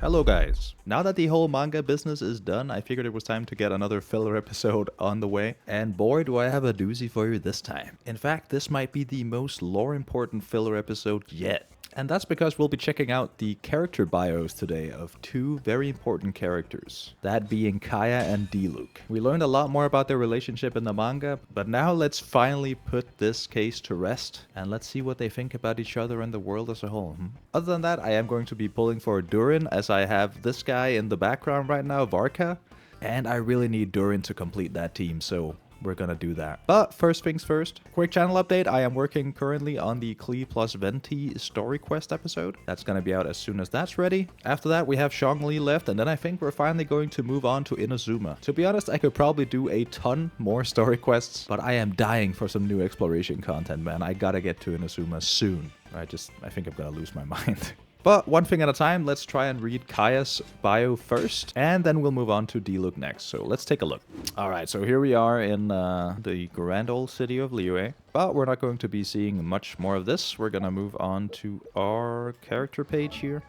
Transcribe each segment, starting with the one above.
Hello guys. Now that the whole manga business is done, I figured it was time to get another filler episode on the way. And boy, do I have a doozy for you this time. In fact, this might be the most lore important filler episode yet. And that's because we'll be checking out the character bios today of two very important characters, that being Kaeya and Diluc. We learned a lot more about their relationship in the manga, but now let's finally put this case to rest and let's see what they think about each other and the world as a whole. Other than that, I am going to be pulling for Durin, as I have this guy in the background right now, Varka, and I really need Durin to complete that team, so we're gonna do that. But first things first, quick channel update. I am working currently on the Klee plus Venti story quest episode. That's gonna be out as soon as that's ready. After that, we have Zhongli left, and then I think we're finally going to move on to Inazuma. To be honest, I could probably do a ton more story quests, but I am dying for some new exploration content, man. I gotta get to Inazuma soon. I think I'm gonna lose my mind. But one thing at a time, let's try and read Kaeya's bio first, and then we'll move on to Diluc next. So let's take a look. Alright, so here we are in the grand old city of Liyue. But we're not going to be seeing much more of this. We're gonna move on to our character page here.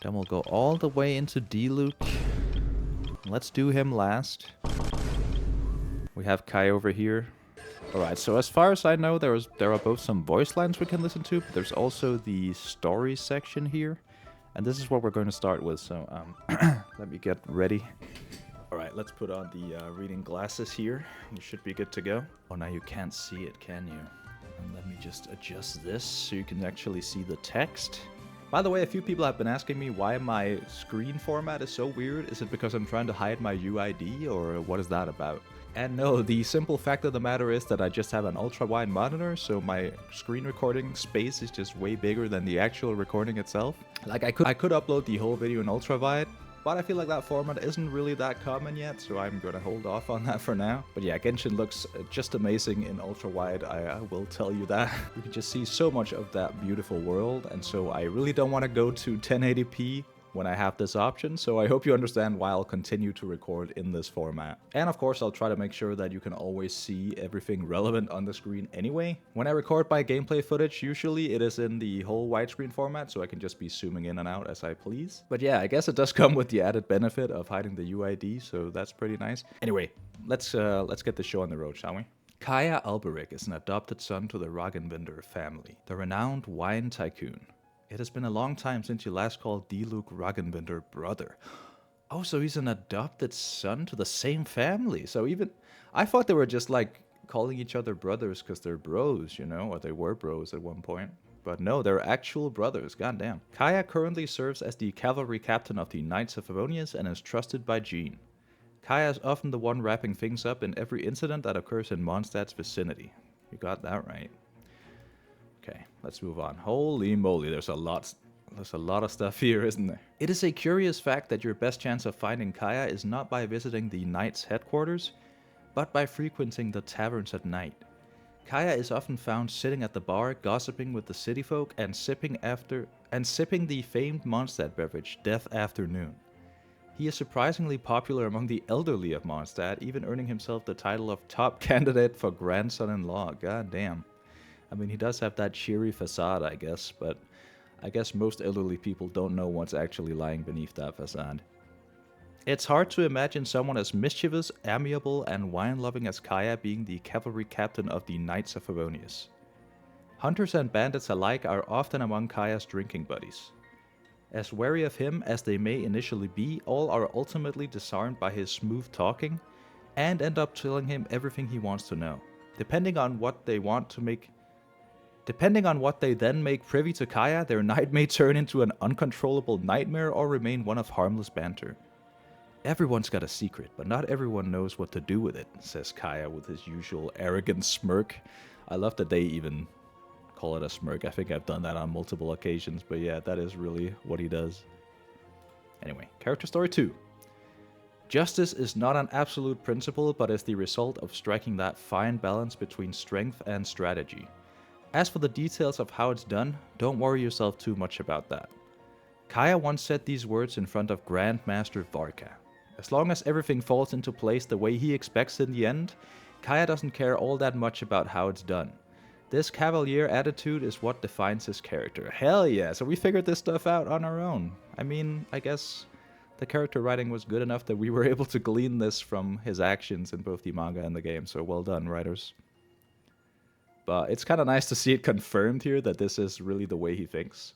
Then we'll go all the way into Diluc. Let's do him last. We have Kaeya over here. Alright, so as far as I know, there are both some voice lines we can listen to, but there's also the story section here. And this is what we're going to start with, so let me get ready. Alright, let's put on the reading glasses here. You should be good to go. Oh, now you can't see it, can you? And let me just adjust this so you can actually see the text. By the way, a few people have been asking me why my screen format is so weird. Is it because I'm trying to hide my UID, or what is that about? And no, the simple fact of the matter is that I just have an ultra-wide monitor, so my screen recording space is just way bigger than the actual recording itself. Like, I could upload the whole video in ultra-wide, but I feel like that format isn't really that common yet, so I'm gonna hold off on that for now. But yeah, Genshin looks just amazing in ultra-wide, I will tell you that. You can just see so much of that beautiful world, and so I really don't want to go to 1080p when I have this option, so I hope you understand why I'll continue to record in this format. And of course, I'll try to make sure that you can always see everything relevant on the screen anyway. When I record my gameplay footage, usually it is in the whole widescreen format, so I can just be zooming in and out as I please. But yeah, I guess it does come with the added benefit of hiding the UID, so that's pretty nice. Anyway, let's get the show on the road, shall we? Kaeya Alberic is an adopted son to the Roggenwinder family, the renowned wine tycoon. It has been a long time since you last called Diluc Roggenwinder brother. Oh, so he's an adopted son to the same family. So even... I thought they were just like calling each other brothers because they're bros, you know? Or they were bros at one point. But no, they're actual brothers, goddamn. Kaeya currently serves as the cavalry captain of the Knights of Favonius and is trusted by Jean. Kaeya is often the one wrapping things up in every incident that occurs in Mondstadt's vicinity. You got that right. Okay, let's move on. Holy moly, there's a lot of stuff here, isn't there? It is a curious fact that your best chance of finding Kaeya is not by visiting the Knights' headquarters, but by frequenting the taverns at night. Kaeya is often found sitting at the bar, gossiping with the city folk, and sipping the famed Mondstadt beverage, Death Afternoon. He is surprisingly popular among the elderly of Mondstadt, even earning himself the title of top candidate for grandson-in-law. God damn. I mean, he does have that cheery facade, I guess, but I guess most elderly people don't know what's actually lying beneath that facade. It's hard to imagine someone as mischievous, amiable, and wine-loving as Kaeya being the cavalry captain of the Knights of Favonius. Hunters and bandits alike are often among Kaeya's drinking buddies. As wary of him as they may initially be, all are ultimately disarmed by his smooth talking, and end up telling him everything he wants to know. Depending on what they then make privy to Kaeya, their night may turn into an uncontrollable nightmare or remain one of harmless banter. Everyone's got a secret, but not everyone knows what to do with it, says Kaeya with his usual arrogant smirk. I love that they even call it a smirk. I think I've done that on multiple occasions, but yeah, that is really what he does. Anyway, character story 2. Justice is not an absolute principle, but is the result of striking that fine balance between strength and strategy. As for the details of how it's done, don't worry yourself too much about that. Kaeya once said these words in front of Grandmaster Varka. As long as everything falls into place the way he expects in the end, Kaeya doesn't care all that much about how it's done. This cavalier attitude is what defines his character. Hell yeah, so we figured this stuff out on our own. I mean, I guess the character writing was good enough that we were able to glean this from his actions in both the manga and the game, so well done, writers. But it's kind of nice to see it confirmed here that this is really the way he thinks.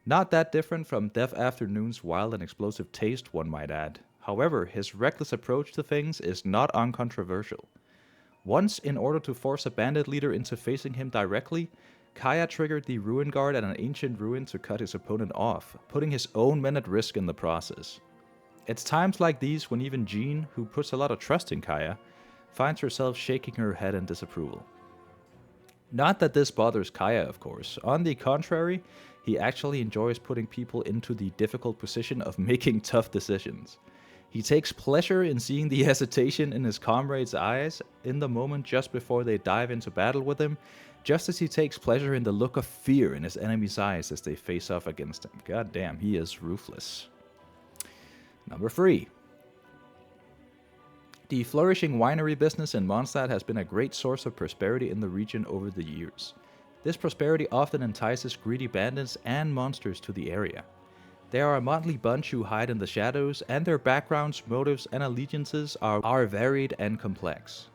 Not that different from Death Afternoon's wild and explosive taste, one might add. However, his reckless approach to things is not uncontroversial. Once, in order to force a bandit leader into facing him directly, Kaeya triggered the Ruin Guard at an ancient ruin to cut his opponent off, putting his own men at risk in the process. It's times like these when even Jean, who puts a lot of trust in Kaeya, finds herself shaking her head in disapproval. Not that this bothers Kaeya, of course. On the contrary, he actually enjoys putting people into the difficult position of making tough decisions. He takes pleasure in seeing the hesitation in his comrades' eyes in the moment just before they dive into battle with him, just as he takes pleasure in the look of fear in his enemies' eyes as they face off against him. God damn, he is ruthless. Number 3. The flourishing winery business in Mondstadt has been a great source of prosperity in the region over the years. This prosperity often entices greedy bandits and monsters to the area. They are a motley bunch who hide in the shadows, and their backgrounds, motives, and allegiances are varied and complex.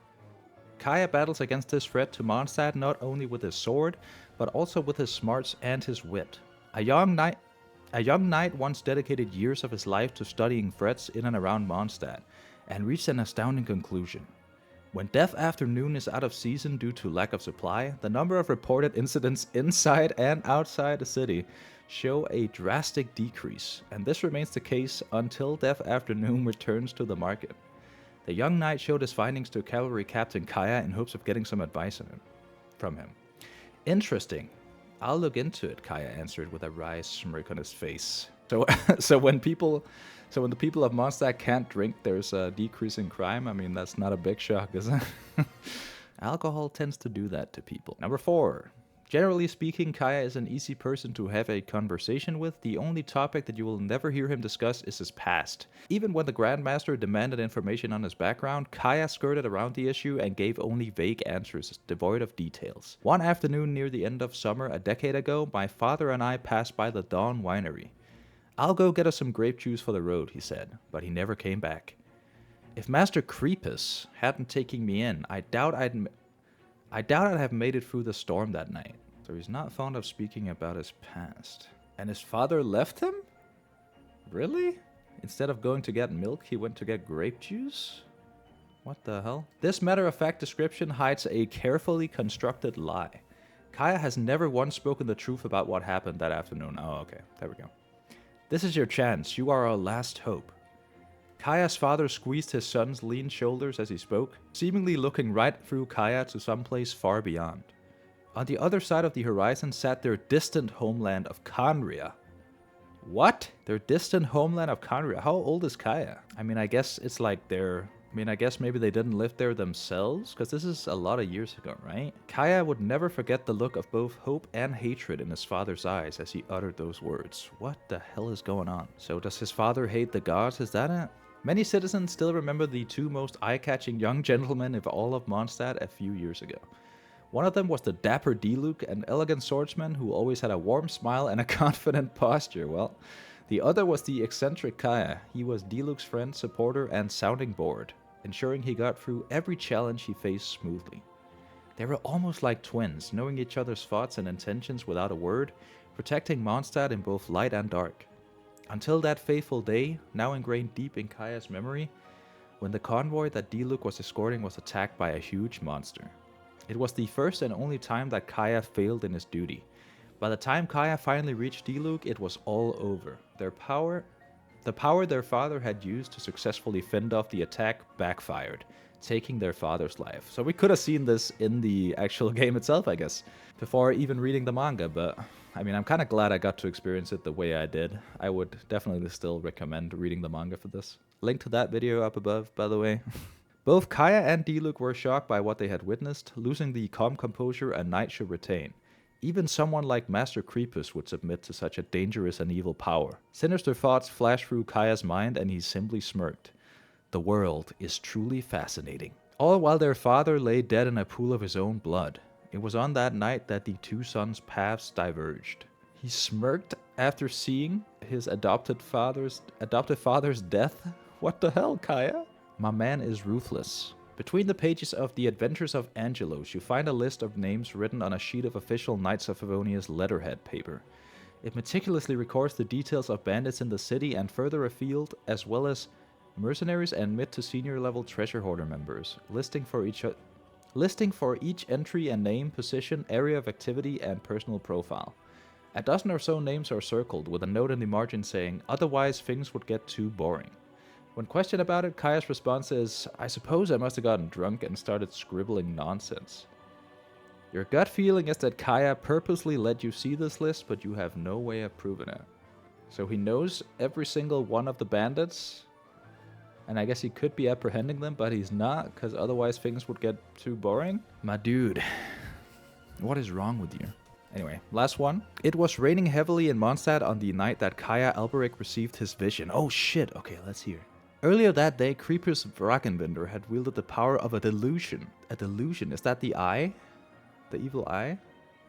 Kaeya battles against this threat to Mondstadt not only with his sword, but also with his smarts and his wit. A young knight once dedicated years of his life to studying threats in and around Mondstadt, and reached an astounding conclusion. When Death Afternoon is out of season due to lack of supply, the number of reported incidents inside and outside the city show a drastic decrease, and this remains the case until Death Afternoon returns to the market. The young knight showed his findings to Cavalry Captain Kaeya in hopes of getting some advice from him. Interesting. I'll look into it, Kaeya answered with a wry smirk on his face. So when the people of Mondstadt can't drink, there's a decrease in crime. I mean, that's not a big shock, is it? Alcohol tends to do that to people. Number 4. Generally speaking, Kaeya is an easy person to have a conversation with. The only topic that you will never hear him discuss is his past. Even when the Grandmaster demanded information on his background, Kaeya skirted around the issue and gave only vague answers, devoid of details. One afternoon near the end of summer a decade ago, my father and I passed by the Dawn Winery. I'll go get us some grape juice for the road, he said, but he never came back. If Master Creepus hadn't taken me in, I doubt I'd have made it through the storm that night. So he's not fond of speaking about his past. And his father left him? Really? Instead of going to get milk, he went to get grape juice? What the hell? This matter-of-fact description hides a carefully constructed lie. Kaeya has never once spoken the truth about what happened that afternoon. Oh, okay. There we go. This is your chance. You are our last hope. Kaeya's father squeezed his son's lean shoulders as he spoke, seemingly looking right through Kaeya to someplace far beyond. On the other side of the horizon sat their distant homeland of Khaenri'ah. What? Their distant homeland of Khaenri'ah? How old is Kaeya? I mean, I guess it's like I guess maybe they didn't live there themselves, because this is a lot of years ago, right? Kaeya would never forget the look of both hope and hatred in his father's eyes as he uttered those words. What the hell is going on? So does his father hate the gods? Is that it? Many citizens still remember the two most eye-catching young gentlemen of all of Mondstadt a few years ago. One of them was the dapper Diluc, an elegant swordsman who always had a warm smile and a confident posture. Well, the other was the eccentric Kaeya. He was Diluc's friend, supporter, and sounding board, ensuring he got through every challenge he faced smoothly. They were almost like twins, knowing each other's thoughts and intentions without a word, protecting Mondstadt in both light and dark. Until that fateful day, now ingrained deep in Kaeya's memory, when the convoy that Diluc was escorting was attacked by a huge monster. It was the first and only time that Kaeya failed in his duty. By the time Kaeya finally reached Diluc, it was all over. The power their father had used to successfully fend off the attack backfired, taking their father's life. So we could have seen this in the actual game itself, I guess, before even reading the manga, but I mean, I'm kind of glad I got to experience it the way I did. I would definitely still recommend reading the manga for this. Link to that video up above, by the way. Both Kaeya and Diluc were shocked by what they had witnessed, losing the calm composure a knight should retain. Even someone like Master Creepus would submit to such a dangerous and evil power. Sinister thoughts flashed through Kaeya's mind, and he simply smirked. The world is truly fascinating. All while their father lay dead in a pool of his own blood. It was on that night that the two sons' paths diverged. He smirked after seeing his adopted father's death. What the hell, Kaeya? My man is ruthless. Between the pages of The Adventures of Angelos, you find a list of names written on a sheet of official Knights of Favonia's letterhead paper. It meticulously records the details of bandits in the city and further afield, as well as mercenaries and mid to senior level treasure hoarder members, listing for each entry and name, position, area of activity, and personal profile. A dozen or so names are circled, with a note in the margin saying, "Otherwise things would get too boring." When questioned about it, Kaeya's response is, "I suppose I must have gotten drunk and started scribbling nonsense." Your gut feeling is that Kaeya purposely let you see this list, but you have no way of proving it. So he knows every single one of the bandits, and I guess he could be apprehending them, but he's not, because otherwise things would get too boring. My dude, what is wrong with you? Anyway, last one. It was raining heavily in Mondstadt on the night that Kaeya Alberic received his vision. Oh shit, okay, let's hear. Earlier that day, Creeper's Vrakenbinder had wielded the power of a delusion. A delusion? Is that the eye? The evil eye?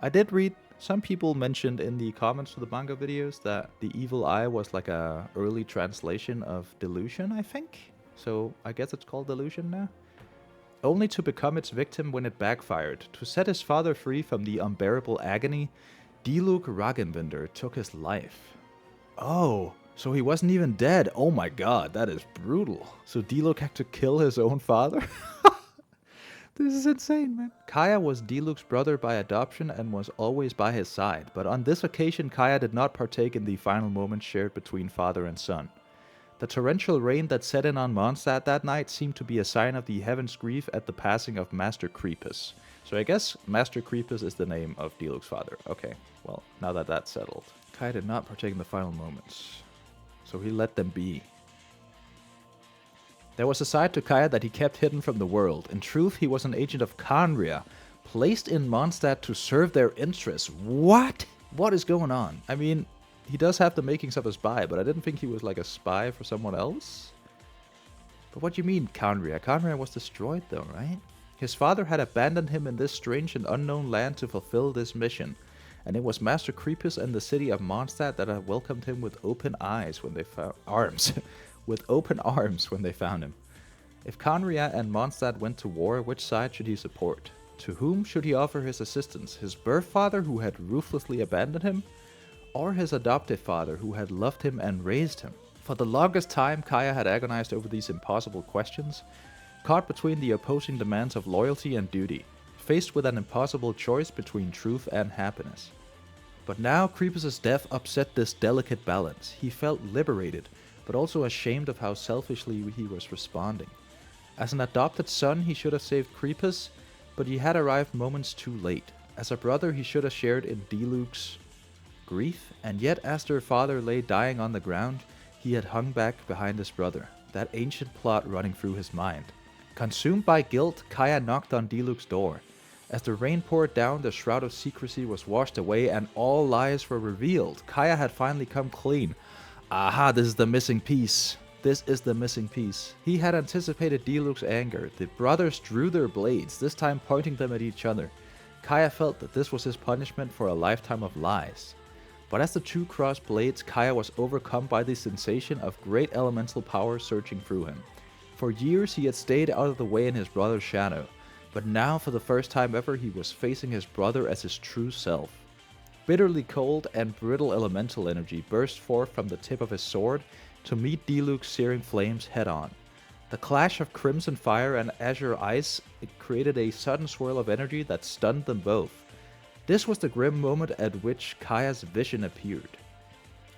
I did read, some people mentioned in the comments to the manga videos that the evil eye was like a early translation of delusion, I think? So I guess it's called delusion now? Only to become its victim when it backfired. To set his father free from the unbearable agony, Diluc Ragenbinder took his life. Oh, so he wasn't even dead. Oh my god, that is brutal. So Diluc had to kill his own father? This is insane, man. Kaeya was Diluc's brother by adoption and was always by his side, but on this occasion Kaeya did not partake in the final moments shared between father and son. The torrential rain that set in on Mondstadt that night seemed to be a sign of the heaven's grief at the passing of Master Creepus. So I guess Master Creepus is the name of Diluc's father. Okay, well, now that that's settled. Kaeya did not partake in the final moments, so he let them be. There was a side to Kaeya that he kept hidden from the world. In truth, he was an agent of Khaenri'ah, placed in Mondstadt to serve their interests. What? What is going on? I mean, he does have the makings of a spy, but I didn't think he was like a spy for someone else. But what do you mean, Khaenri'ah? Khaenri'ah was destroyed though, right? His father had abandoned him in this strange and unknown land to fulfill this mission. And it was Master Creepus and the city of Mondstadt that had welcomed him with open eyes when they found arms. With open arms when they found him. If Khaenri'ah and Mondstadt went to war, which side should he support? To whom should he offer his assistance? His birth father who had ruthlessly abandoned him? Or his adoptive father who had loved him and raised him? For the longest time, Kaeya had agonized over these impossible questions, caught between the opposing demands of loyalty and duty, faced with an impossible choice between truth and happiness. But now Creepus' death upset this delicate balance. He felt liberated, but also ashamed of how selfishly he was responding. As an adopted son, he should have saved Creepus, but he had arrived moments too late. As a brother, he should have shared in Diluc's grief, and yet as their father lay dying on the ground, he had hung back behind his brother, that ancient plot running through his mind. Consumed by guilt, Kaeya knocked on Diluc's door. As the rain poured down, the shroud of secrecy was washed away and all lies were revealed. Kaeya had finally come clean. Aha, this is the missing piece. This is the missing piece. He had anticipated Diluc's anger. The brothers drew their blades, this time pointing them at each other. Kaeya felt that this was his punishment for a lifetime of lies. But as the two crossed blades, Kaeya was overcome by the sensation of great elemental power surging through him. For years he had stayed out of the way in his brother's shadow, but now for the first time ever he was facing his brother as his true self. Bitterly cold and brittle elemental energy burst forth from the tip of his sword to meet Diluc's searing flames head-on. The clash of crimson fire and azure ice created a sudden swirl of energy that stunned them both. This was the grim moment at which Kaeya's vision appeared.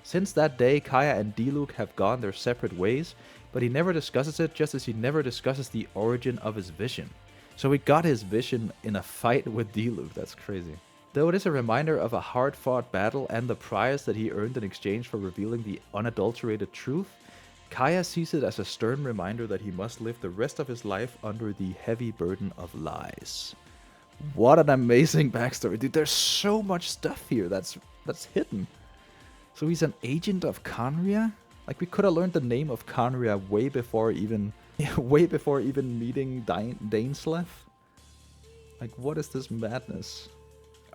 Since that day, Kaeya and Diluc have gone their separate ways, but he never discusses it, just as he never discusses the origin of his vision. So he got his vision in a fight with Diluc. That's crazy. Though it is a reminder of a hard-fought battle and the prize that he earned in exchange for revealing the unadulterated truth, Kaeya sees it as a stern reminder that he must live the rest of his life under the heavy burden of lies. What an amazing backstory, dude. There's so much stuff here that's hidden. So he's an agent of Khaenri'ah? Like, we could have learned the name of Khaenri'ah way before even meeting Dainsleif. Like, what is this madness?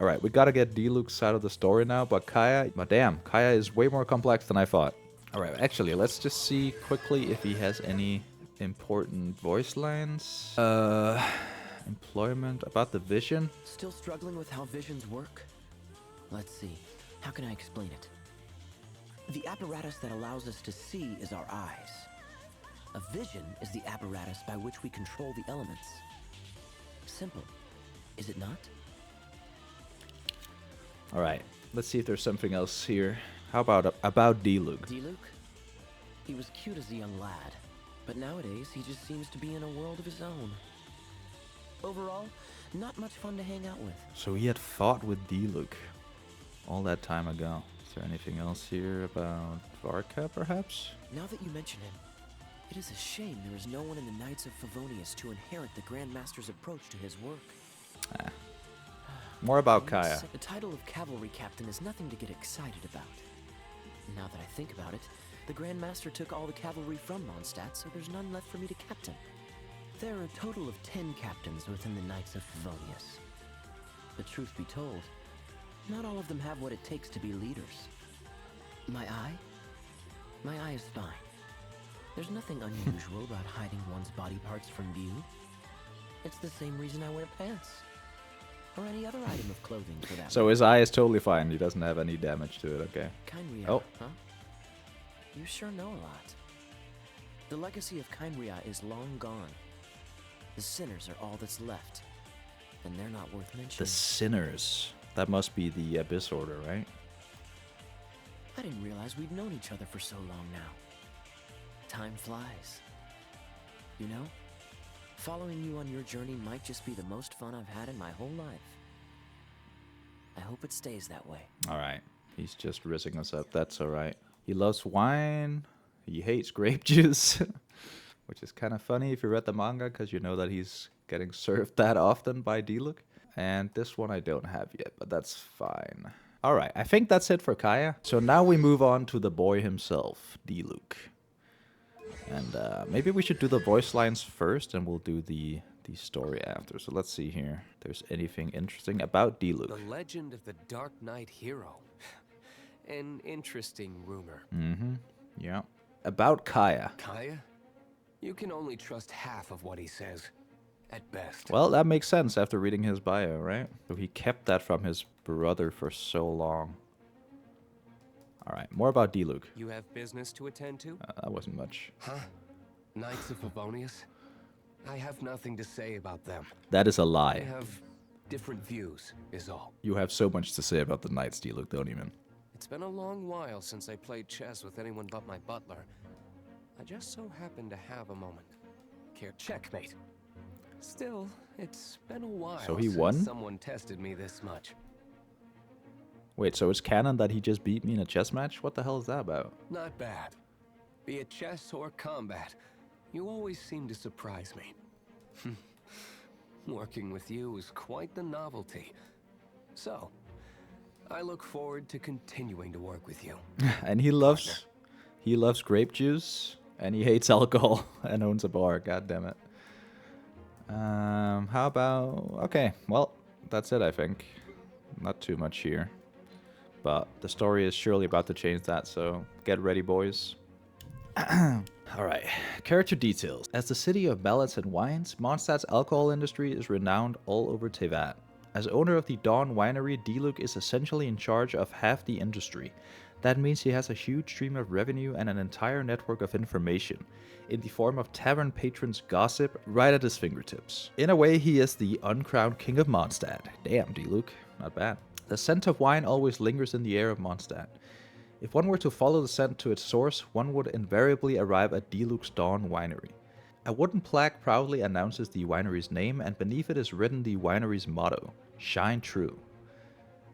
Alright, we gotta get Diluc's side of the story now, but Kaeya... But damn, Kaeya is way more complex than I thought. Alright, actually, let's just see quickly if he has any important voice lines. Employment, about the vision. Still struggling with how visions work? Let's see. How can I explain it? The apparatus that allows us to see is our eyes. A vision is the apparatus by which we control the elements. Simple, is it not? Alright, let's see if there's something else here. How about Diluc? Diluc? He was cute as a young lad, but nowadays he just seems to be in a world of his own. Overall, not much fun to hang out with. So he had fought with Diluc all that time ago. Is there anything else here about Varka, perhaps? Now that you mention him, it is a shame there is no one in the Knights of Favonius to inherit the Grand Master's approach to his work. More about Kaeya. The title of cavalry captain is nothing to get excited about. Now that I think about it, the Grand Master took all the cavalry from Mondstadt, so there's none left for me to captain. There are a total of 10 captains within the Knights of Favonius. But truth be told, not all of them have what it takes to be leaders. My eye is fine. There's nothing unusual about hiding one's body parts from view. It's the same reason I wear pants. Or any other item of clothing for that. So his eye is totally fine. He doesn't have any damage to it, okay. Kaenria, oh. Huh? You sure know a lot. The legacy of Kaenria is long gone. The sinners are all that's left. And they're not worth mentioning. The sinners. That must be the Abyss Order, right? I didn't realize we'd known each other for so long now. Time flies. You know? Following you on your journey might just be the most fun I've had in my whole life. I hope it stays that way. Alright. He's just rizzing us up. That's alright. He loves wine. He hates grape juice. Which is kind of funny if you read the manga, because you know that he's getting served that often by Diluc. And this one I don't have yet, but that's fine. Alright, I think that's it for Kaeya. So now we move on to the boy himself, Diluc. And maybe we should do the voice lines first, and we'll do the story after. So let's see here. If there's anything interesting about Diluc. The legend of the Dark Knight hero. An interesting rumor. Mm-hmm. Yeah. About Kaeya. Kaeya? You can only trust half of what he says, at best. Well, that makes sense after reading his bio, right? So he kept that from his brother for so long. Alright, more about Diluc. You have business to attend to? That wasn't much. Huh? Knights of Favonius? I have nothing to say about them. That is a I lie. have different views, is all. You have so much to say about the Knights, Diluc, don't even. It's been a long while since I played chess with anyone but my butler. I just so happened to have a moment. Checkmate. Still, it's been a while So he since won? someone tested me this much. Wait, so it's canon that he just beat me in a chess match? What the hell is that about? Not bad. Be it chess or combat, you always seem to surprise me. Working with you is quite the novelty. So, I look forward to continuing to work with you. And he loves grape juice, and he hates alcohol, and owns a bar. God damn it. How about... Okay, well, that's it, I think. Not too much here. But the story is surely about to change that, so get ready, boys. Alright, character details. As the city of ballads and wines, Mondstadt's alcohol industry is renowned all over Teyvat. As owner of the Dawn Winery, Diluc is essentially in charge of half the industry. That means he has a huge stream of revenue and an entire network of information, in the form of tavern patrons' gossip right at his fingertips. In a way, he is the uncrowned king of Mondstadt. Damn, Diluc, not bad. The scent of wine always lingers in the air of Mondstadt. If one were to follow the scent to its source, one would invariably arrive at Diluc's Dawn Winery. A wooden plaque proudly announces the winery's name, and beneath it is written the winery's motto, Shine True.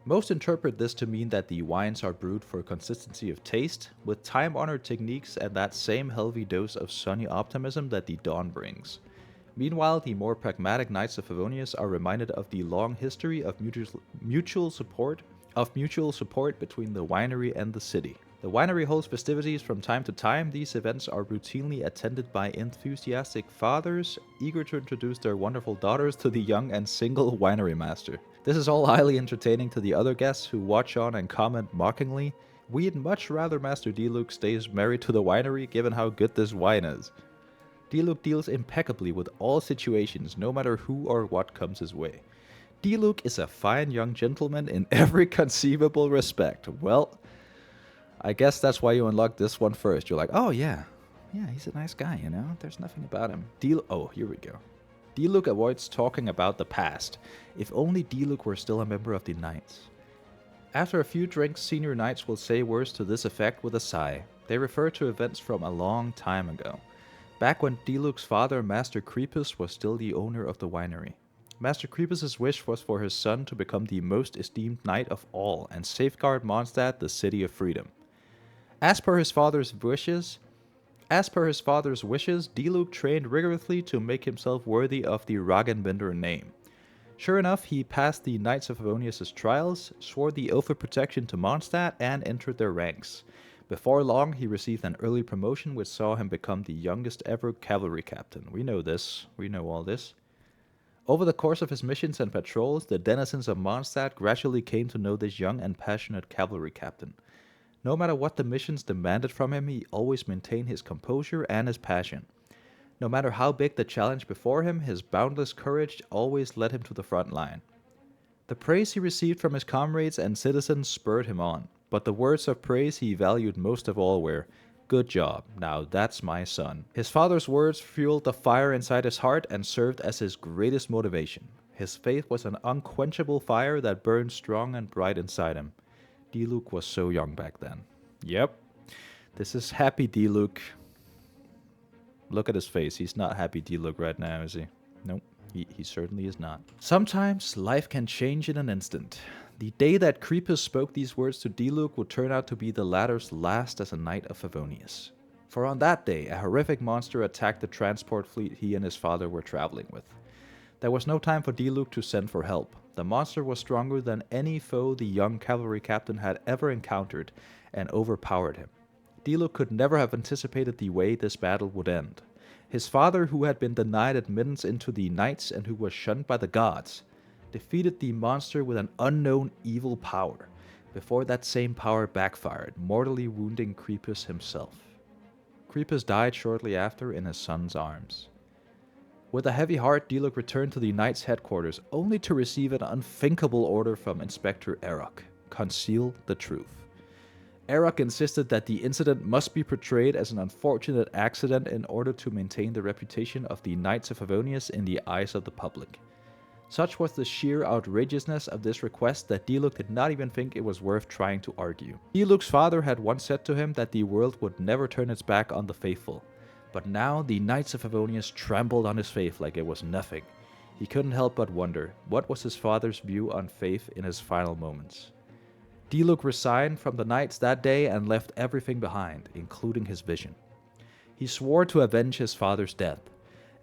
Most interpret this to mean that the wines are brewed for consistency of taste, with time-honored techniques and that same healthy dose of sunny optimism that the dawn brings. Meanwhile, the more pragmatic Knights of Favonius are reminded of the long history of mutual support between the winery and the city. The winery holds festivities from time to time. These events are routinely attended by enthusiastic fathers eager to introduce their wonderful daughters to the young and single winery master. This is all highly entertaining to the other guests who watch on and comment mockingly. We'd much rather Master Diluc stays married to the winery given how good this wine is. Diluc deals impeccably with all situations, no matter who or what comes his way. Diluc is a fine young gentleman in every conceivable respect. Well, I guess that's why you unlock this one first. You're like, oh yeah, he's a nice guy, you know? There's nothing about him. Oh, here we go. Diluc avoids talking about the past. If only Diluc were still a member of the Knights. After a few drinks, senior knights will say words to this effect with a sigh. They refer to events from a long time ago. Back when Diluc's father, Master Creepus, was still the owner of the winery. Master Creepus' wish was for his son to become the most esteemed knight of all and safeguard Mondstadt, the city of freedom. As per his father's wishes, Diluc trained rigorously to make himself worthy of the Ragenbinder name. Sure enough, he passed the Knights of Favonius' trials, swore the oath of protection to Mondstadt, and entered their ranks. Before long, he received an early promotion which saw him become the youngest ever cavalry captain. We know this. We know all this. Over the course of his missions and patrols, the denizens of Mondstadt gradually came to know this young and passionate cavalry captain. No matter what the missions demanded from him, he always maintained his composure and his passion. No matter how big the challenge before him, his boundless courage always led him to the front line. The praise he received from his comrades and citizens spurred him on, but the words of praise he valued most of all were, "Good job, now that's my son." His father's words fueled the fire inside his heart and served as his greatest motivation. His faith was an unquenchable fire that burned strong and bright inside him. Diluc was so young back then. Yep. This is happy Diluc. Look at his face. He's not happy Diluc right now, is he? Nope. He certainly is not. Sometimes life can change in an instant. The day that Creepus spoke these words to Diluc would turn out to be the latter's last as a knight of Favonius. For on that day, a horrific monster attacked the transport fleet he and his father were traveling with. There was no time for Diluc to send for help. The monster was stronger than any foe the young cavalry captain had ever encountered and overpowered him. Diluc could never have anticipated the way this battle would end. His father, who had been denied admittance into the Knights and who was shunned by the gods, defeated the monster with an unknown evil power, before that same power backfired, mortally wounding Creepus himself. Creepus died shortly after in his son's arms. With a heavy heart, Diluc returned to the Knights' headquarters, only to receive an unthinkable order from Inspector Erok: conceal the truth. Erok insisted that the incident must be portrayed as an unfortunate accident in order to maintain the reputation of the Knights of Favonius in the eyes of the public. Such was the sheer outrageousness of this request that Diluc did not even think it was worth trying to argue. Diluc's father had once said to him that the world would never turn its back on the faithful. But now the Knights of Favonius trampled on his faith like it was nothing. He couldn't help but wonder, what was his father's view on faith in his final moments? Diluc resigned from the Knights that day and left everything behind, including his vision. He swore to avenge his father's death,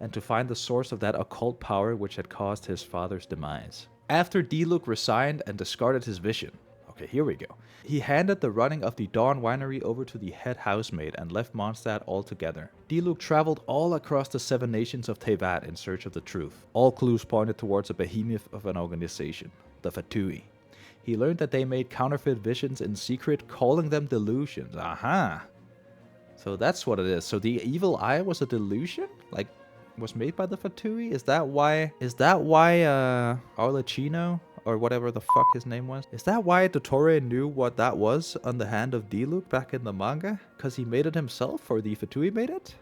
and to find the source of that occult power which had caused his father's demise. After Diluc resigned and discarded his vision, okay, here we go. He handed the running of the Dawn Winery over to the head housemaid and left Mondstadt altogether. Diluc traveled all across the 7 nations of Teyvat in search of the truth. All clues pointed towards a behemoth of an organization, the Fatui. He learned that they made counterfeit visions in secret, calling them delusions. Aha! So that's what it is. So the evil eye was a delusion? Like, was made by the Fatui? Is that why Arlecchino, or whatever the fuck his name was, is that why Dottore knew what that was on the hand of Diluc back in the manga? Because he made it himself, or the Fatui made it?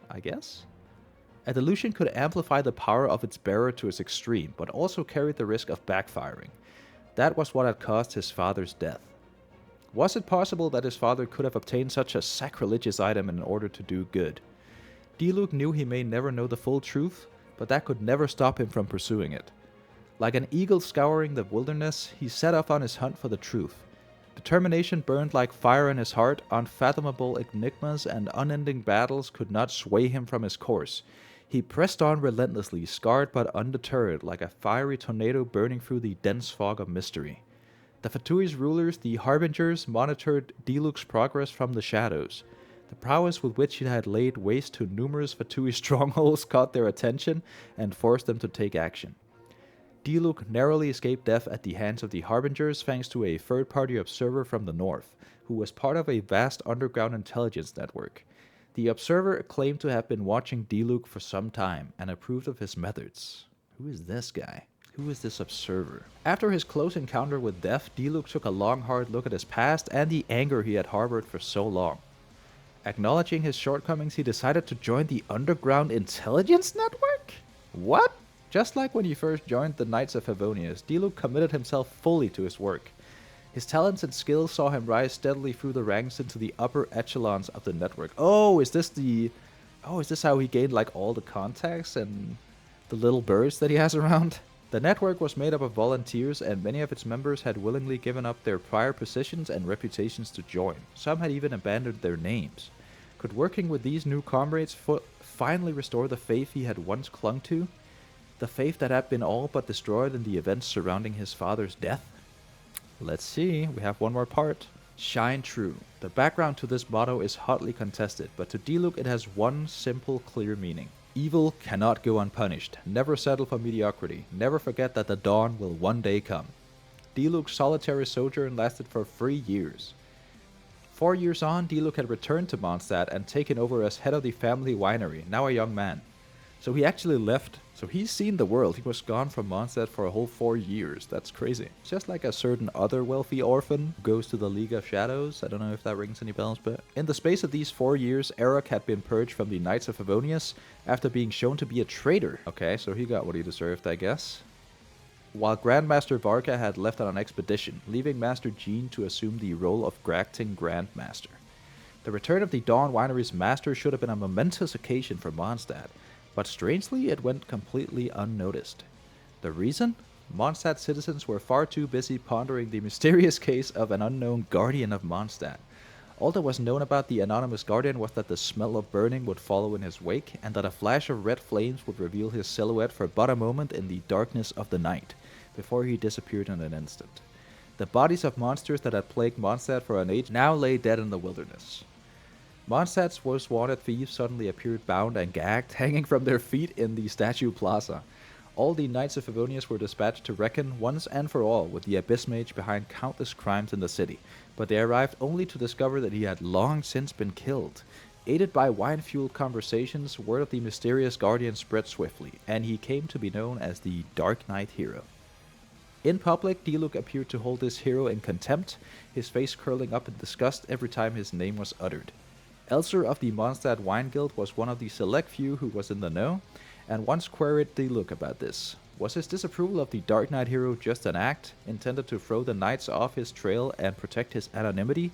I guess. A delusion could amplify the power of its bearer to its extreme, but also carried the risk of backfiring. That was what had caused his father's death. Was it possible that his father could have obtained such a sacrilegious item in order to do good? Diluc knew he may never know the full truth, but that could never stop him from pursuing it. Like an eagle scouring the wilderness, he set off on his hunt for the truth. Determination burned like fire in his heart. Unfathomable enigmas and unending battles could not sway him from his course. He pressed on relentlessly, scarred but undeterred, like a fiery tornado burning through the dense fog of mystery. The Fatui's rulers, the Harbingers, monitored Diluc's progress from the shadows. The prowess with which he had laid waste to numerous Fatui strongholds caught their attention and forced them to take action. Diluc narrowly escaped death at the hands of the Harbingers thanks to a third-party observer from the north, who was part of a vast underground intelligence network. The observer claimed to have been watching Diluc for some time and approved of his methods. Who is this guy? Who is this observer? After his close encounter with death, Diluc took a long, hard look at his past and the anger he had harbored for so long. Acknowledging his shortcomings, he decided to join the Underground Intelligence Network? What? Just like when he first joined the Knights of Favonius, Diluc committed himself fully to his work. His talents and skills saw him rise steadily through the ranks into the upper echelons of the network. Is this how he gained like all the contacts and the little birds that he has around? The network was made up of volunteers, and many of its members had willingly given up their prior positions and reputations to join. Some had even abandoned their names. Could working with these new comrades finally restore the faith he had once clung to? The faith that had been all but destroyed in the events surrounding his father's death? Let's see, we have one more part. Shine true. The background to this motto is hotly contested, but to Diluc it has one simple, clear meaning. Evil cannot go unpunished. Never settle for mediocrity. Never forget that the dawn will one day come. Diluc's solitary sojourn lasted for 3 years. 4 years on, Diluc had returned to Mondstadt and taken over as head of the family winery, now a young man. So he actually left. So he's seen the world. He was gone from Mondstadt for a whole 4 years. That's crazy. Just like a certain other wealthy orphan who goes to the League of Shadows. I don't know if that rings any bells, but in the space of these 4 years, Eric had been purged from the Knights of Favonius after being shown to be a traitor. Okay, so he got what he deserved, I guess. While Grandmaster Varka had left on an expedition, leaving Master Jean to assume the role of Gracting Grandmaster. The return of the Dawn Winery's master should have been a momentous occasion for Mondstadt, but strangely it went completely unnoticed. The reason? Mondstadt citizens were far too busy pondering the mysterious case of an unknown guardian of Mondstadt. All that was known about the anonymous guardian was that the smell of burning would follow in his wake, and that a flash of red flames would reveal his silhouette for but a moment in the darkness of the night, before he disappeared in an instant. The bodies of monsters that had plagued Mondstadt for an age now lay dead in the wilderness. Mondstadt's most wanted thieves suddenly appeared bound and gagged, hanging from their feet in the statue plaza. All the Knights of Favonius were dispatched to reckon once and for all with the Abyss Mage behind countless crimes in the city, but they arrived only to discover that he had long since been killed. Aided by wine-fueled conversations, word of the mysterious guardian spread swiftly, and he came to be known as the Dark Knight Hero. In public, Diluc appeared to hold this hero in contempt, his face curling up in disgust every time his name was uttered. Elser of the Mondstadt Wine Guild was one of the select few who was in the know, and once queried Diluc about this. Was his disapproval of the Dark Knight hero just an act, intended to throw the knights off his trail and protect his anonymity?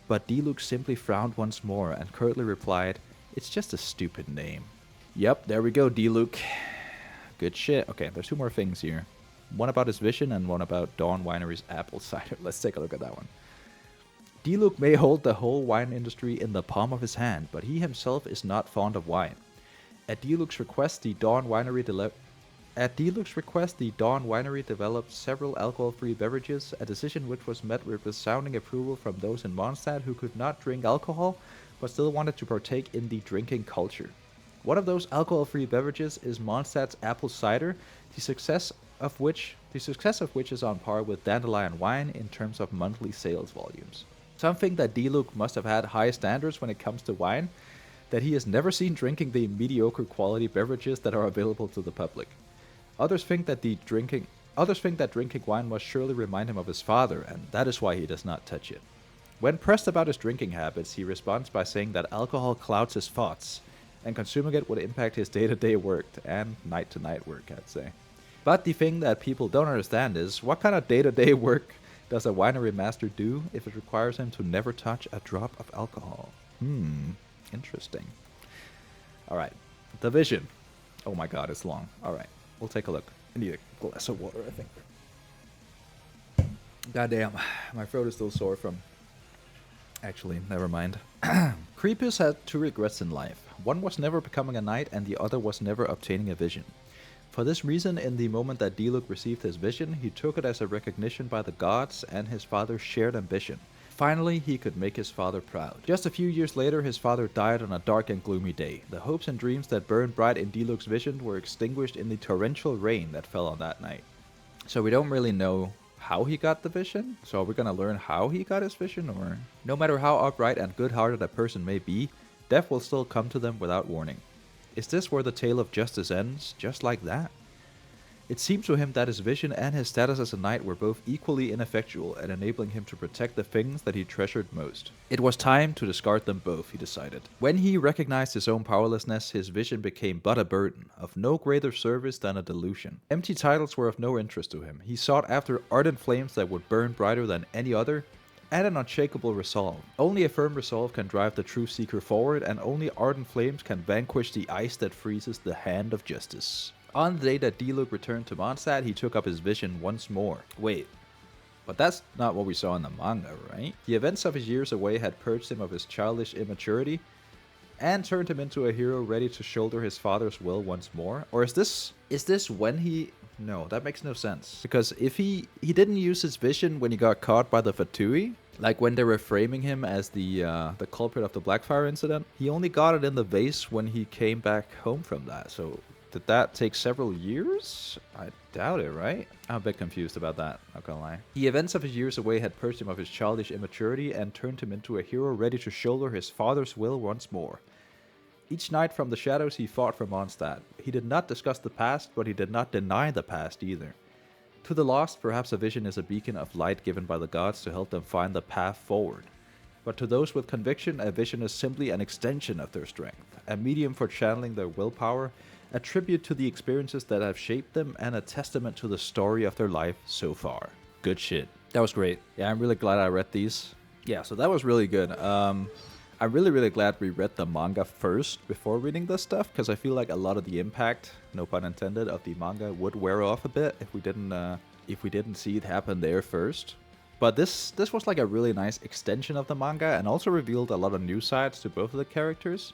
But Diluc simply frowned once more and curtly replied, "It's just a stupid name." Yep, there we go, Diluc. Good shit. Okay, there's 2 more things here. One about his vision and one about Dawn Winery's apple cider. Let's take a look at that one. Diluc may hold the whole wine industry in the palm of his hand, but he himself is not fond of wine. At Diluc's request, the Dawn Winery developed several alcohol-free beverages, a decision which was met with resounding approval from those in Mondstadt who could not drink alcohol, but still wanted to partake in the drinking culture. One of those alcohol-free beverages is Mondstadt's apple cider, the success of which is on par with dandelion wine in terms of monthly sales volumes. Something that Diluc must have had high standards when it comes to wine, that he has never seen drinking the mediocre quality beverages that are available to the public. Others think that drinking wine must surely remind him of his father, and that is why he does not touch it. When pressed about his drinking habits, he responds by saying that alcohol clouds his thoughts, and consuming it would impact his day-to-day work, and night-to-night work, I'd say. But the thing that people don't understand is, what kind of day-to-day work does a winery master do if it requires him to never touch a drop of alcohol? Interesting. Alright, the vision. Oh my god, it's long. Alright, we'll take a look. I need a glass of water, I think. Goddamn, my throat is still sore from... Actually, never mind. Creepus had 2 regrets in life. One was never becoming a knight, and the other was never obtaining a vision. For this reason, in the moment that Diluc received his vision, he took it as a recognition by the gods and his father's shared ambition. Finally, he could make his father proud. Just a few years later, his father died on a dark and gloomy day. The hopes and dreams that burned bright in Diluc's vision were extinguished in the torrential rain that fell on that night. So we don't really know how he got the vision. So are we gonna learn how he got his vision? Or no matter how upright and good-hearted a person may be, death will still come to them without warning. Is this where the tale of justice ends, just like that? It seemed to him that his vision and his status as a knight were both equally ineffectual at enabling him to protect the things that he treasured most. It was time to discard them both, he decided. When he recognized his own powerlessness, his vision became but a burden, of no greater service than a delusion. Empty titles were of no interest to him. He sought after ardent flames that would burn brighter than any other, and an unshakable resolve. Only a firm resolve can drive the true seeker forward, and only ardent flames can vanquish the ice that freezes the hand of justice. On the day that Diluc returned to Mondstadt, he took up his vision once more. Wait, but that's not what we saw in the manga, right? The events of his years away had purged him of his childish immaturity and turned him into a hero ready to shoulder his father's will once more? Or is this when he... No, that makes no sense. Because if he didn't use his vision when he got caught by the Fatui, like when they were framing him as the culprit of the Blackfire incident, he only got it in the vase when he came back home from that, so... Did that take several years? I doubt it, right? I'm a bit confused about that, not gonna lie. The events of his years away had purged him of his childish immaturity and turned him into a hero ready to shoulder his father's will once more. Each night from the shadows he fought for Mondstadt. He did not discuss the past, but he did not deny the past either. To the lost, perhaps a vision is a beacon of light given by the gods to help them find the path forward. But to those with conviction, a vision is simply an extension of their strength, a medium for channeling their willpower, a tribute to the experiences that have shaped them, and a testament to the story of their life so far. Good shit. That was great. Yeah, I'm really glad I read these. Yeah, so that was really good. I'm really glad we read the manga first before reading this stuff, because I feel like a lot of the impact, no pun intended, of the manga would wear off a bit if we didn't see it happen there first. But this was like a really nice extension of the manga, and also revealed a lot of new sides to both of the characters.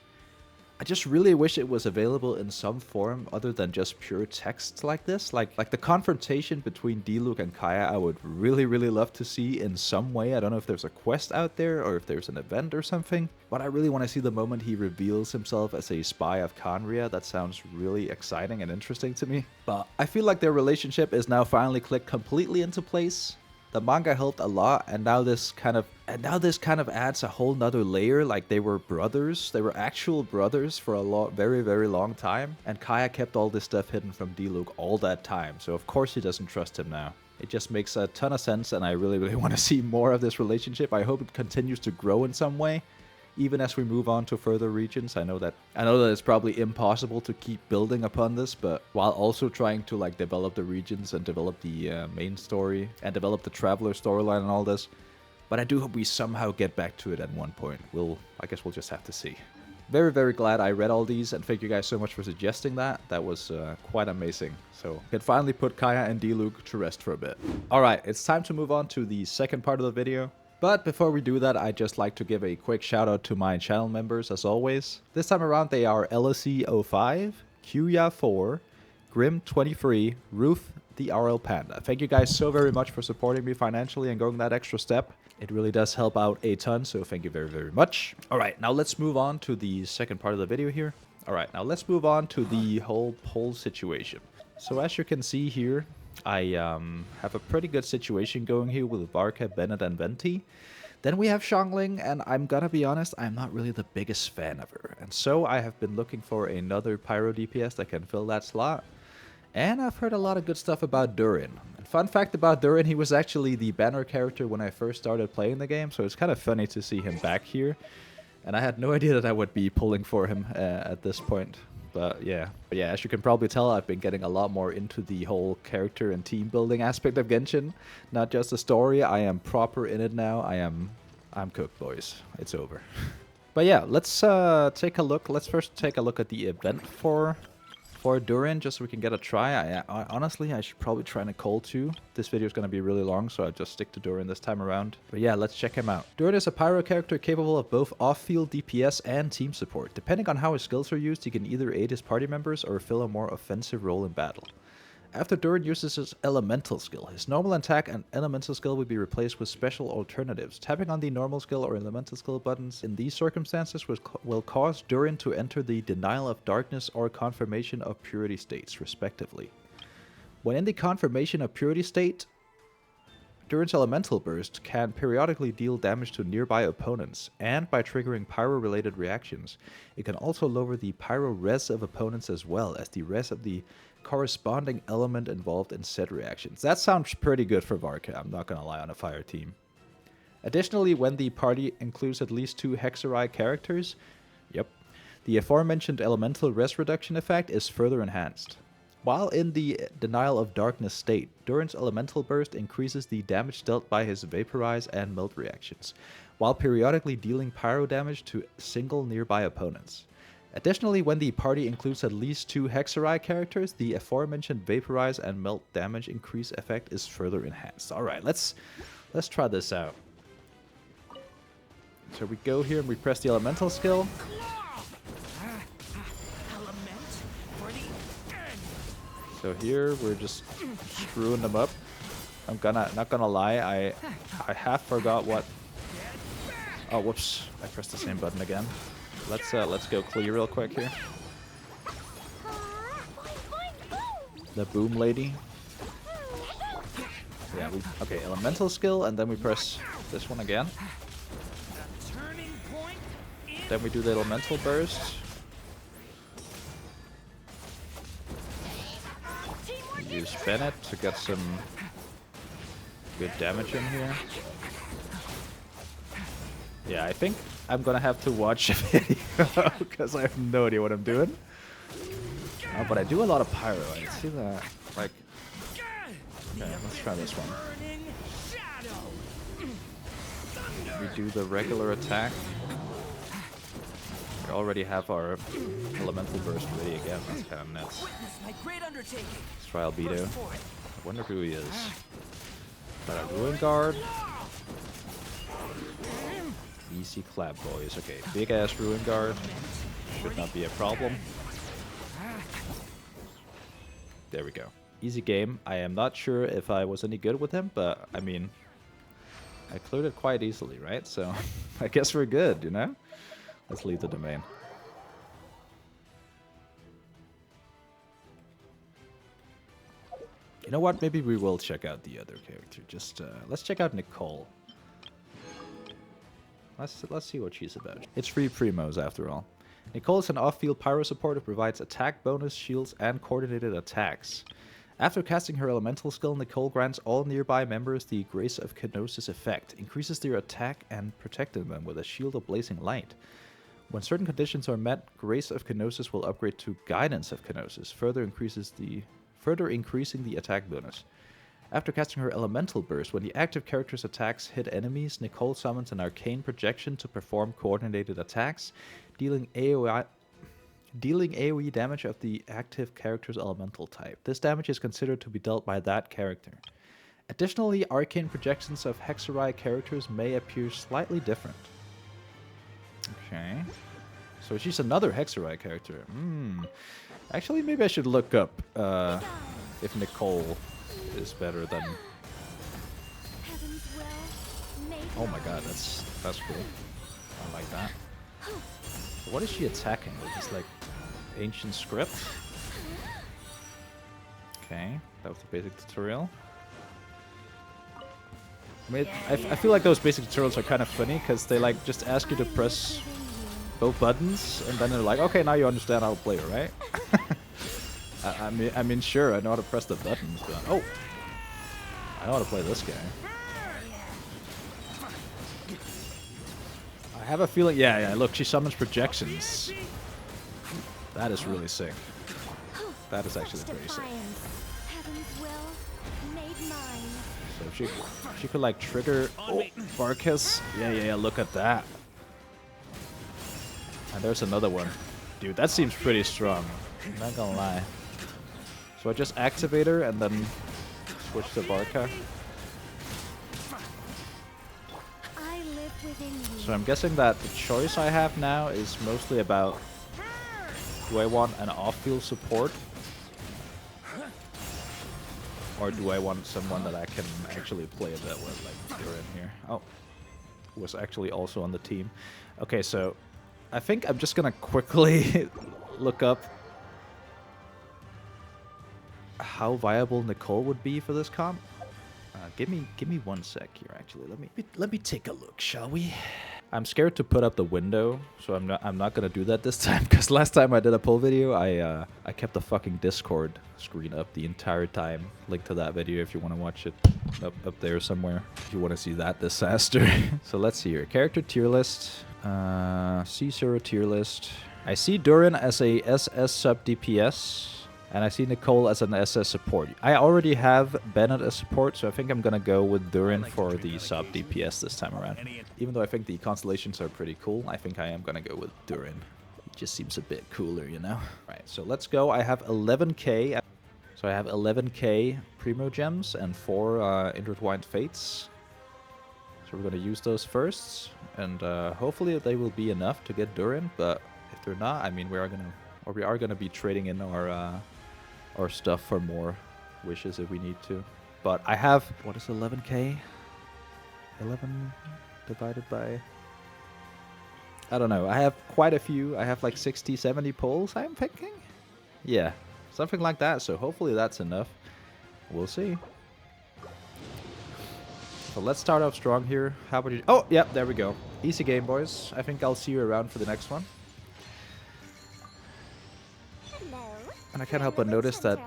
I just really wish it was available in some form other than just pure text like this. Like the confrontation between Diluc and Kaeya, I would really love to see in some way. I don't know if there's a quest out there or if there's an event or something. But I really want to see the moment he reveals himself as a spy of Khaenri'ah. That sounds really exciting and interesting to me. But I feel like their relationship is now finally clicked completely into place. The manga helped a lot, and now this kind of adds a whole nother layer. Like, they were brothers, they were actual brothers for a very long time, and Kaeya kept all this stuff hidden from Diluc all that time, so of course he doesn't trust him now. It just makes a ton of sense, and I really want to see more of this relationship. I hope it continues to grow in some way, even as we move on to further regions. I know that it's probably impossible to keep building upon this, but while also trying to like develop the regions and develop the main story and develop the traveler storyline and all this. But I do hope we somehow get back to it at one point. I guess we'll just have to see. Very glad I read all these, and thank you guys so much for suggesting that. That was quite amazing. So I can finally put Kaeya and Diluc to rest for a bit. Alright, it's time to move on to the second part of the video. But before we do that, I'd just like to give a quick shout out to my channel members as always. This time around they are LSE05, Kuya4, Grim23, Ruth, the RL Panda. Thank you guys so very much for supporting me financially and going that extra step. It really does help out a ton, so thank you very much. Alright, now let's move on to the second part of the video here. Alright, now let's move on to the whole poll situation. So as you can see here, I have a pretty good situation going here with Varka, Bennett, and Venti. Then we have Xiangling, and I'm gonna be honest, I'm not really the biggest fan of her. And so I have been looking for another Pyro DPS that can fill that slot. And I've heard a lot of good stuff about Durin. And fun fact about Durin, he was actually the banner character when I first started playing the game, so it's kind of funny to see him back here. And I had no idea that I would be pulling for him at this point. But yeah, as you can probably tell, I've been getting a lot more into the whole character and team building aspect of Genshin. Not just the story, I am proper in it now. I'm cooked, boys. It's over. But yeah, let's take a look. Let's first take a look at the event for For Durin, just so we can get a try. Honestly, I should probably try Nicole too. This video is going to be really long, so I'll just stick to Durin this time around. But yeah, let's check him out. Durin is a pyro character capable of both off-field DPS and team support. Depending on how his skills are used, he can either aid his party members or fill a more offensive role in battle. After Durin uses his elemental skill, his normal attack and elemental skill will be replaced with special alternatives. Tapping on the normal skill or elemental skill buttons in these circumstances will cause Durin to enter the denial of darkness or confirmation of purity states, respectively. When in the confirmation of purity state, Durin's elemental burst can periodically deal damage to nearby opponents, and by triggering pyro-related reactions, it can also lower the pyro res of opponents as well as the res of the corresponding element involved in said reactions. That sounds pretty good for Varka, I'm not gonna lie, on a fire team. Additionally, when the party includes at least 2 Hexerai characters, the aforementioned elemental res reduction effect is further enhanced. While in the denial of darkness state, Durin's elemental burst increases the damage dealt by his vaporize and melt reactions, while periodically dealing pyro damage to single nearby opponents. Additionally, when the party includes at least 2 Hexerai characters, the aforementioned vaporize and melt damage increase effect is further enhanced. Alright, let's try this out. So we go here and we press the elemental skill. So here we're just screwing them up. I'm not gonna lie, I half forgot what. Oh, whoops! I pressed the same button again. Let's go clear real quick here. The boom lady. Yeah, okay, elemental skill, and then we press this one again. Then we do the elemental burst. We use Bennett to get some good damage in here. Yeah, I think I'm gonna have to watch a video because I have no idea what I'm doing. But I do a lot of pyro. I see that. Like, okay, let's try this one. We do the regular attack. We already have our elemental burst ready again. That's kind of nuts. Let's try Albedo. I wonder who he is. Got a Ruin Guard. Easy clap, boys. Okay, big ass Ruin Guard. Should not be a problem. There we go. Easy game. I am not sure if I was any good with him, but I mean, I cleared it quite easily, right? So I guess we're good, you know? Let's leave the domain. You know what? Maybe we will check out the other character. Just let's check out Nicole. Let's see what she's about. It's free primos after all. Nicole is an off-field pyro support who provides attack bonus, shields, and coordinated attacks. After casting her elemental skill, Nicole grants all nearby members the Grace of Kenosis effect, increases their attack and protecting them with a shield of blazing light. When certain conditions are met, Grace of Kenosis will upgrade to Guidance of Kenosis, further increasing the attack bonus. After casting her elemental burst, when the active character's attacks hit enemies, Nicole summons an arcane projection to perform coordinated attacks, dealing AoE damage of the active character's elemental type. This damage is considered to be dealt by that character. Additionally, arcane projections of Hexerai characters may appear slightly different. Okay. So she's another Hexerai character. Actually, maybe I should look up if Nicole is better than... Oh my god, that's cool. I like that. So what is she attacking with? This like ancient script? Okay, that was the basic tutorial. I mean, I feel like those basic tutorials are kind of funny because they like just ask you to press both buttons and then they're like, okay, now you understand how to play, right? I mean, sure, I know how to press the buttons, but oh, I know how to play this guy. I have a feeling, yeah, look, she summons projections. That is really sick. That is actually very sick. So she could like trigger Varkas. Yeah, look at that. And there's another one. Dude, that seems pretty strong. I'm not gonna lie. So I just activate her and then switch to Barca. I live within you. So I'm guessing that the choice I have now is mostly about, do I want an off-field support? Or do I want someone that I can actually play a bit with, like Durin here? Oh, who was actually also on the team. Okay, so I think I'm just gonna quickly look up how viable Nicole would be for this comp. Give me 1 sec here. Actually, let me take a look, shall we? I'm scared to put up the window, so I'm not gonna do that this time. Because last time I did a poll video, I kept the fucking Discord screen up the entire time. Link to that video if you want to watch it, up there somewhere. If you want to see that disaster. So let's see here. Character tier list. C0 tier list. I see Durin as a SS sub DPS. And I see Nicole as an SS support. I already have Bennett as support, so I think I'm gonna go with Durin for the sub DPS this time around. Even though I think the constellations are pretty cool, I think I am gonna go with Durin. He just seems a bit cooler, you know? Right, so let's go. I have 11k. So I have 11k Primo Gems and 4 Intertwined Fates. So we're gonna use those first. And hopefully they will be enough to get Durin, but if they're not, I mean, we are gonna be trading in our stuff for more wishes if we need to. But I have, what is 11k? 11 divided by, I don't know. I have quite a few. I have like 60, 70 polls I'm thinking. Yeah, something like that. So hopefully that's enough. We'll see. So let's start off strong here. How about you? Oh, yeah, there we go. Easy game, boys. I think I'll see you around for the next one. And I can't help but notice that,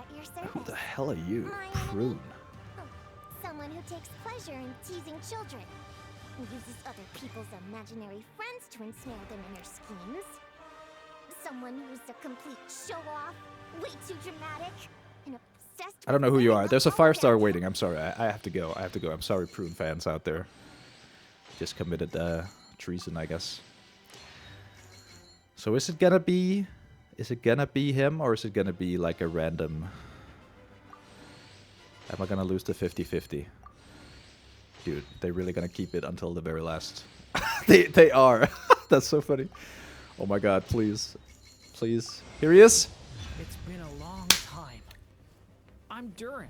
who the hell are you? Prune. Someone who takes pleasure in teasing children. And uses other people's imaginary friends to ensnare them in their schemes. Someone who's a complete show-off, way too dramatic, and obsessed. I don't know who you are. There's a 5-star waiting. I'm sorry. I have to go. I'm sorry, Prune fans out there. Just committed treason, I guess. So is it gonna be... Is it gonna be him, or is it gonna be like a random... Am I gonna lose the 50-50? Dude, they're really gonna keep it until the very last. They are. That's so funny. Oh my god, please. Please. Here he is. It's been a long time. I'm Durin.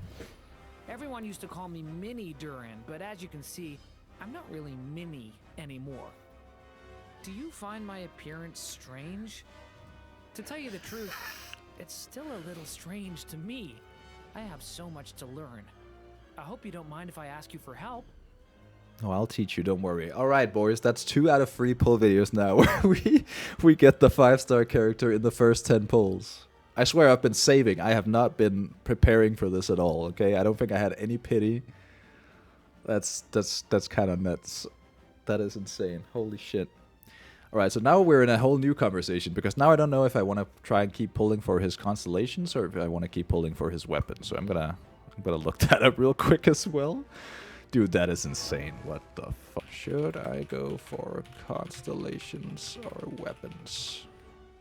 Everyone used to call me Mini Durin, but as you can see, I'm not really Mini anymore. Do you find my appearance strange? To tell you the truth, it's still a little strange to me. I have so much to learn. I hope you don't mind if I ask you for help. Oh, I'll teach you, don't worry. Alright, boys, that's 2 out of 3 poll videos now where we get the 5-star character in the first 10 polls. I swear I've been saving. I have not been preparing for this at all, okay? I don't think I had any pity. That's kind of nuts. That is insane. Holy shit. Alright, so now we're in a whole new conversation, because now I don't know if I want to try and keep pulling for his constellations or if I want to keep pulling for his weapons. So I'm gonna look that up real quick as well. Dude, that is insane. What the fuck? Should I go for constellations or weapons?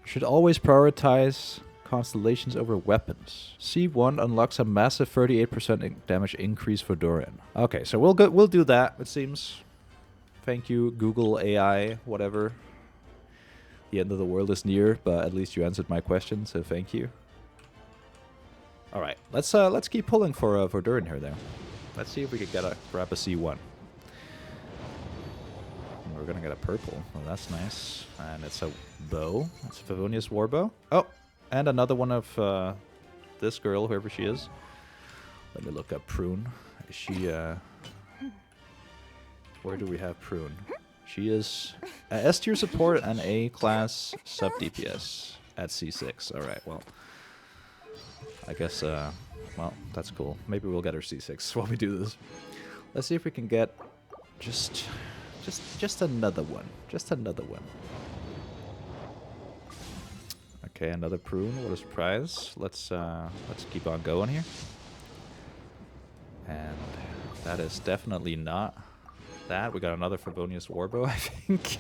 Should always prioritize constellations over weapons. C1 unlocks a massive 38% damage increase for Durin. Okay, so we'll do that, it seems. Thank you, Google AI, whatever. The end of the world is near, but at least you answered my question, so thank you. All right, let's keep pulling for Durin here, though. Let's see if we can grab a C1. We're gonna get a purple. Oh, that's nice. And it's a bow. It's a Favonius Warbow. Oh, and another one of this girl, whoever she is. Let me look up Prune. Is she? Where do we have Prune? She is a S tier support and A class sub DPS at C6. All right, well, I guess, well, that's cool. Maybe we'll get her C6 while we do this. Let's see if we can get just another one. Just another one. Okay, another Prune. What a surprise. Let's keep on going here. And that is definitely not that. We got another Favonius Warbow, I think.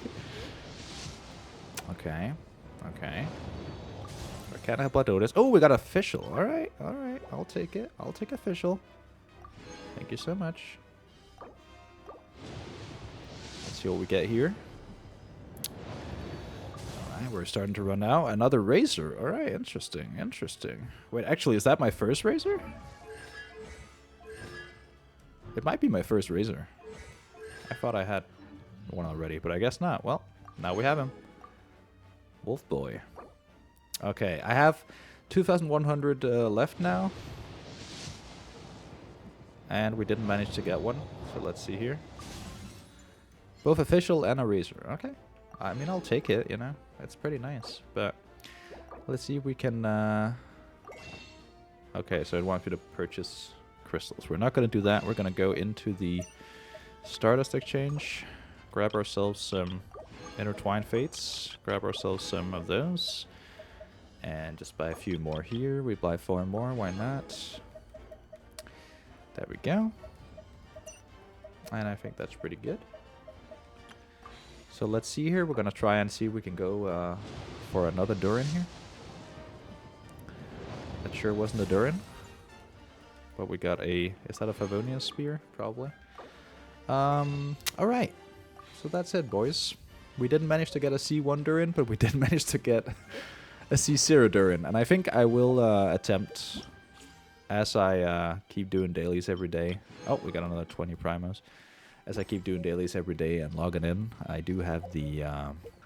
Okay. Okay. I can't help but notice. Oh, we got official. All right, all right. I'll take it. I'll take official. Thank you so much. Let's see what we get here. All right, we're starting to run out. Another razor. All right, interesting, interesting. Wait, actually, is that my first razor? It might be my first razor. I thought I had one already, but I guess not. Well, now we have him. Wolf Boy. Okay, I have 2,100 left now. And we didn't manage to get one. So let's see here. Both official and a razor. Okay. I mean, I'll take it, you know. It's pretty nice. But let's see if we can... Okay, so it wants you to purchase crystals. We're not going to do that. We're going to go into the Stardust Exchange. Grab ourselves some Intertwined Fates. Grab ourselves some of those. And just buy a few more here. We buy 4 more. Why not? There we go. And I think that's pretty good. So let's see here. We're going to try and see if we can go for another Durin here. That sure wasn't a Durin. But we got a... Is that a Favonius Spear? Probably. Alright. So that's it, boys. We didn't manage to get a C1 Durin, but we did manage to get a C0 Durin. And I think I will attempt, as I keep doing dailies every day. Oh, we got another 20 primos. As I keep doing dailies every day and logging in, I do have the...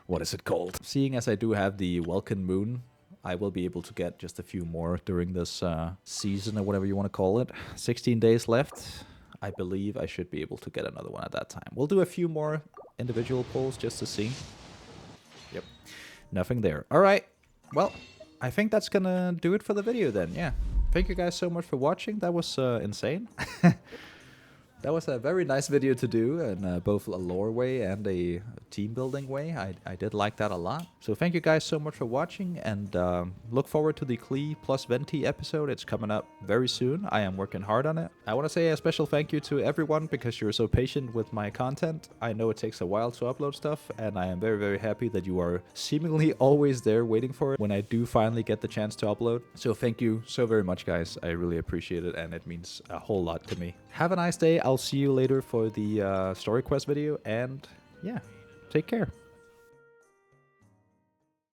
what is it called? Seeing as I do have the Welkin Moon, I will be able to get just a few more during this season, or whatever you want to call it. 16 days left. I believe I should be able to get another one at that time. We'll do a few more individual pulls just to see. Yep. Nothing there. All right. Well, I think that's going to do it for the video then. Yeah. Thank you guys so much for watching. That was insane. That was a very nice video to do in both a lore way and a team building way. I did like that a lot. So thank you guys so much for watching, and look forward to the Klee plus Venti episode. It's coming up very soon. I am working hard on it. I want to say a special thank you to everyone because you're so patient with my content. I know it takes a while to upload stuff, and I am very, very happy that you are seemingly always there waiting for it when I do finally get the chance to upload. So thank you so very much, guys. I really appreciate it, and it means a whole lot to me. Have a nice day. I'll see you later for the story quest video, and yeah, take care.